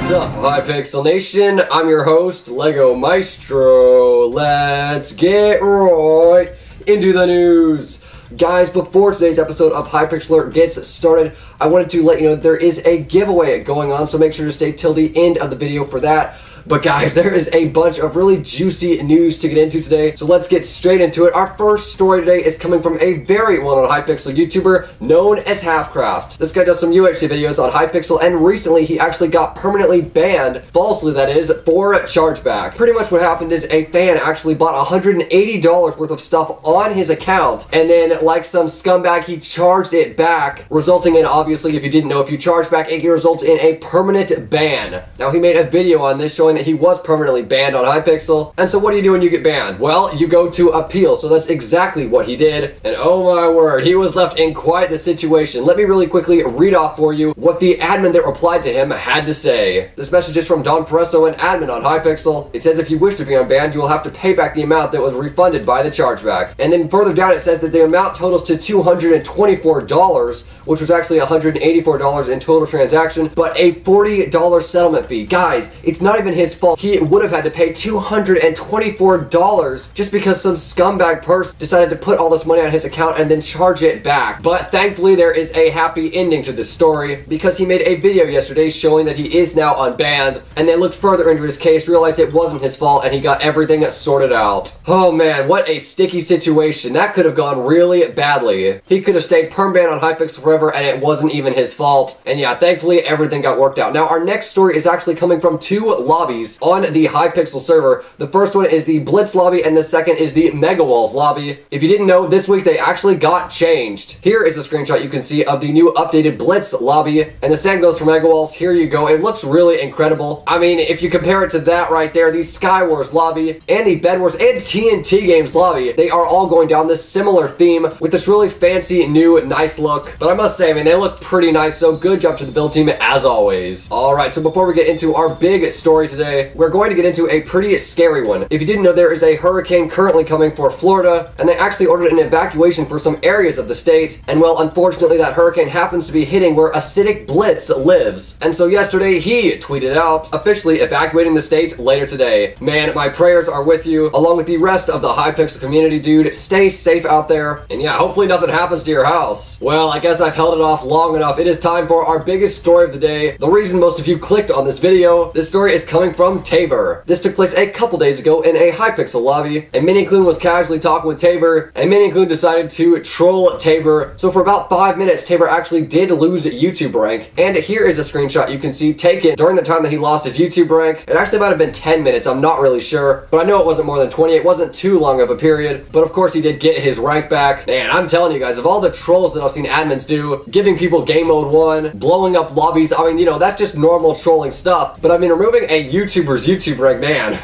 What's up, Hypixel Nation? I'm your host, Lego Maestro. Let's get right into the news. Guys, before today's episode of Hypixel gets started, I wanted to let you know that there is a giveaway going on, so make sure to stay till the end of the video for that. But guys, there is a bunch of really juicy news to get into today, so let's get straight into it. Our first story today is coming from a very well-known Hypixel YouTuber known as Halfkraft. This guy does some UHC videos on Hypixel, and recently he actually got permanently banned, falsely that is, for chargeback. Pretty much what happened is a fan actually bought $180 worth of stuff on his account, and then like some scumbag, he charged it back, resulting in, obviously, if you didn't know, if you charge back, it results in a permanent ban. Now, he made a video on this showing that he was permanently banned on Hypixel. And so what do you do when you get banned? Well, you go to appeal. So that's exactly what he did. And oh my word, he was left in quite the situation. Let me really quickly read off for you what the admin that replied to him had to say. This message is from Don Presso, an admin on Hypixel. It says if you wish to be unbanned, you will have to pay back the amount that was refunded by the chargeback. And then further down it says that the amount totals to $224, which was actually $184 in total transaction, but a $40 settlement fee. Guys, it's not even his fault. He would have had to pay $224 just because some scumbag person decided to put all this money on his account and then charge it back. But thankfully there is a happy ending to this story, because he made a video yesterday showing that he is now unbanned, and then looked further into his case, realized it wasn't his fault, and he got everything sorted out. Oh man, what a sticky situation. That could have gone really badly. He could have stayed perm banned on Hypixel forever, and it wasn't even his fault. And yeah, thankfully everything got worked out. Now our next story is actually coming from two lobbies on the Hypixel server. The first one is the Blitz lobby, and the second is the Mega Walls lobby. If you didn't know, this week they actually got changed. Here is a screenshot you can see of the new updated Blitz lobby, and the same goes for Mega Walls. Here you go. It looks really incredible. I mean, if you compare it to that right there, the Skywars lobby and the Bed Wars and TNT Games lobby, they are all going down this similar theme with this really fancy, new, nice look. But I must say, I mean, they look pretty nice, so good job to the build team as always. Alright, so before we get into our big story today, we're going to get into a pretty scary one. If you didn't know, there is a hurricane currently coming for Florida, and they actually ordered an evacuation for some areas of the state, and well, unfortunately that hurricane happens to be hitting where AcidicBlitzz lives. And so yesterday he tweeted out, officially evacuating the state later today. Man, my prayers are with you, along with the rest of the Hypixel community, dude. Stay safe out there, and yeah, hopefully nothing happens to your house. Well, I guess I've held it off long enough. It is time for our biggest story of the day. The reason most of you clicked on this video. This story is coming from Tayber. This took place a couple days ago in a Hypixel lobby, and Minikloon was casually talking with Tayber, and Minikloon decided to troll Tayber. So for about 5 minutes, Tayber actually did lose YouTube rank, and here is a screenshot you can see taken during the time that he lost his YouTube rank. It actually might have been 10 minutes, I'm not really sure, but I know it wasn't more than 20. It wasn't too long of a period, but of course he did get his rank back. Man, I'm telling you guys, of all the trolls that I've seen admins do, giving people game mode 1, blowing up lobbies, I mean, you know, that's just normal trolling stuff, but I mean, removing a YouTuber's YouTube rank, man,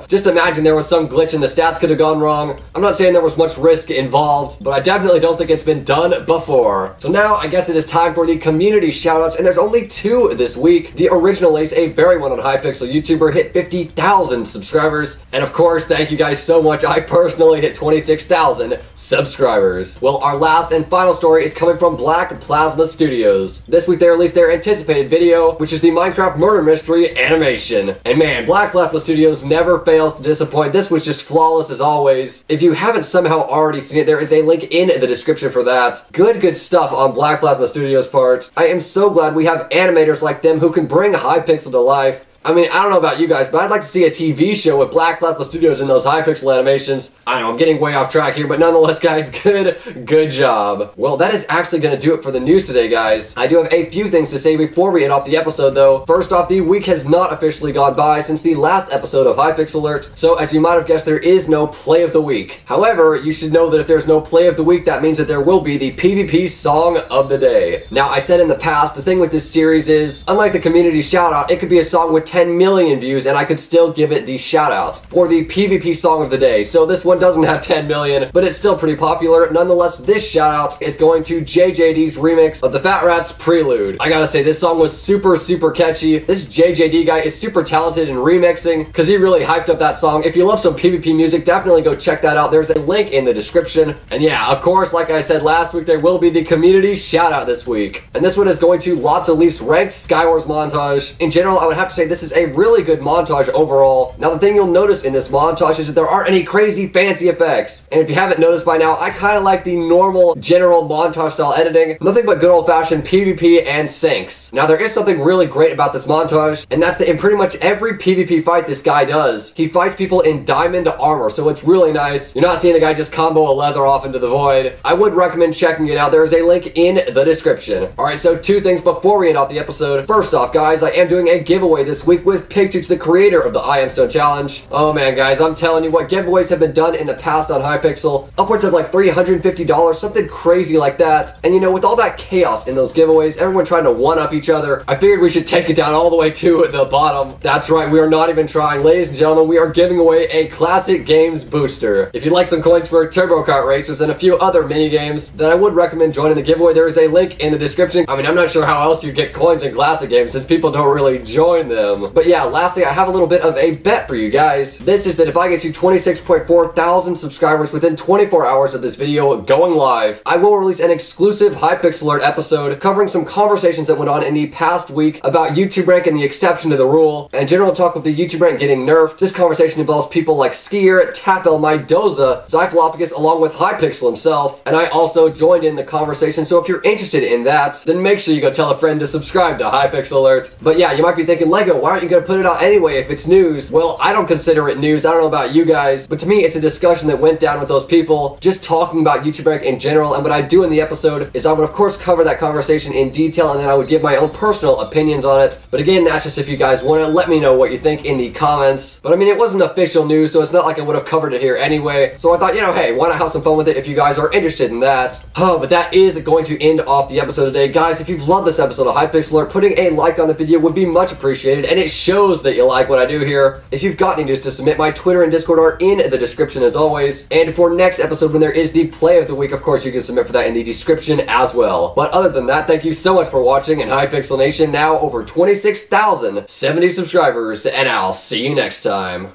just imagine there was some glitch and the stats could have gone wrong. I'm not saying there was much risk involved, but I definitely don't think it's been done before. So now, I guess it is time for the community shoutouts, and there's only 2 this week. The original Ace, a very well-known Hypixel YouTuber, hit 50,000 subscribers, and of course, thank you guys so much. I personally hit 26,000 subscribers. Well, our last and final story is coming from BlackPlasmaStudios. This week they released their anticipated video, which is the Minecraft murder mystery animation. And man, BlackPlasmaStudios never fails to disappoint. This was just flawless as always. If you haven't somehow already seen it, there is a link in the description for that. Good stuff on BlackPlasmaStudios' part. I am so glad we have animators like them who can bring Hypixel to life. I mean, I don't know about you guys, but I'd like to see a TV show with BlackPlasmaStudios in those Hypixel animations. I know, I'm getting way off track here, but nonetheless, guys, good job. Well, that is actually going to do it for the news today, guys. I do have a few things to say before we end off the episode, though. First off, the week has not officially gone by since the last episode of Hypixel Alert, so as you might have guessed, there is no play of the week. However, you should know that if there's no play of the week, that means that there will be the PvP song of the day. Now, I said in the past, the thing with this series is, unlike the community shoutout, it could be a song with 10 million views, and I could still give it the shoutout for the PvP song of the day. So this one doesn't have 10 million, but it's still pretty popular. Nonetheless, this shoutout is going to JJD's remix of the Fat Rats Prelude. I gotta say, this song was super catchy. This JJD guy is super talented in remixing because he really hyped up that song. If you love some PvP music, definitely go check that out. There's a link in the description. And yeah, of course, like I said last week, there will be the community shoutout this week. And this one is going to Lotsaleaf's ranked Skywars montage. In general, I would have to say this is a really good montage overall. Now, the thing you'll notice in this montage is that there aren't any crazy fancy effects. And if you haven't noticed by now, I kind of like the normal general montage style editing. Nothing but good old-fashioned PvP and syncs. Now, there is something really great about this montage, and that's that in pretty much every PvP fight this guy does, he fights people in diamond armor, so it's really nice. You're not seeing a guy just combo a leather off into the void. I would recommend checking it out. There is a link in the description. Alright, so two things before we end off the episode. First off, guys, I am doing a giveaway this week with PigToots, the creator of the I Am Stone Challenge. Oh man, guys, I'm telling you what, giveaways have been done in the past on Hypixel. Upwards of like $350, something crazy like that. And you know, with all that chaos in those giveaways, everyone trying to one-up each other, I figured we should take it down all the way to the bottom. That's right, we are not even trying. Ladies and gentlemen, we are giving away a Classic Games booster. If you'd like some coins for Turbo Kart Racers and a few other mini games, then I would recommend joining the giveaway. There is a link in the description. I mean, I'm not sure how else you get coins in Classic Games since people don't really join them. But yeah, lastly, I have a little bit of a bet for you guys. This is that if I get to 26.4 thousand subscribers within 24 hours of this video going live, I will release an exclusive Hypixel Alert episode covering some conversations that went on in the past week about YouTube rank and the exception to the rule, and general talk of the YouTube rank getting nerfed. This conversation involves people like Skier, Tapel, Mydoza, Zyphilopicus, along with Hypixel himself, and I also joined in the conversation, so if you're interested in that, then make sure you go tell a friend to subscribe to Hypixel Alert. But yeah, you might be thinking, Lego, why aren't you gonna put it out anyway if it's news? Well, I don't consider it news. I don't know about you guys, but to me, it's a discussion that went down with those people, just talking about YouTube rank in general, and what I do in the episode is I would of course cover that conversation in detail, and then I would give my own personal opinions on it. But again, that's just if you guys want to let me know what you think in the comments. But I mean, it wasn't official news, so it's not like I would have covered it here anyway. So I thought, you know, hey, why not have some fun with it if you guys are interested in that? Oh, but that is going to end off the episode today. Guys, if you've loved this episode of Hypixel Alert, putting a like on the video would be much appreciated, and it shows that you like what I do here. If you've got any news to submit, my Twitter and Discord are in the description as always. And for next episode, when there is the play of the week, of course, you can submit for that in the description as well. But other than that, thank you so much for watching, and Hypixel Nation, now over 26,070 subscribers, and I'll see you next time.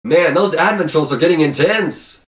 Man, those admin trolls are getting intense.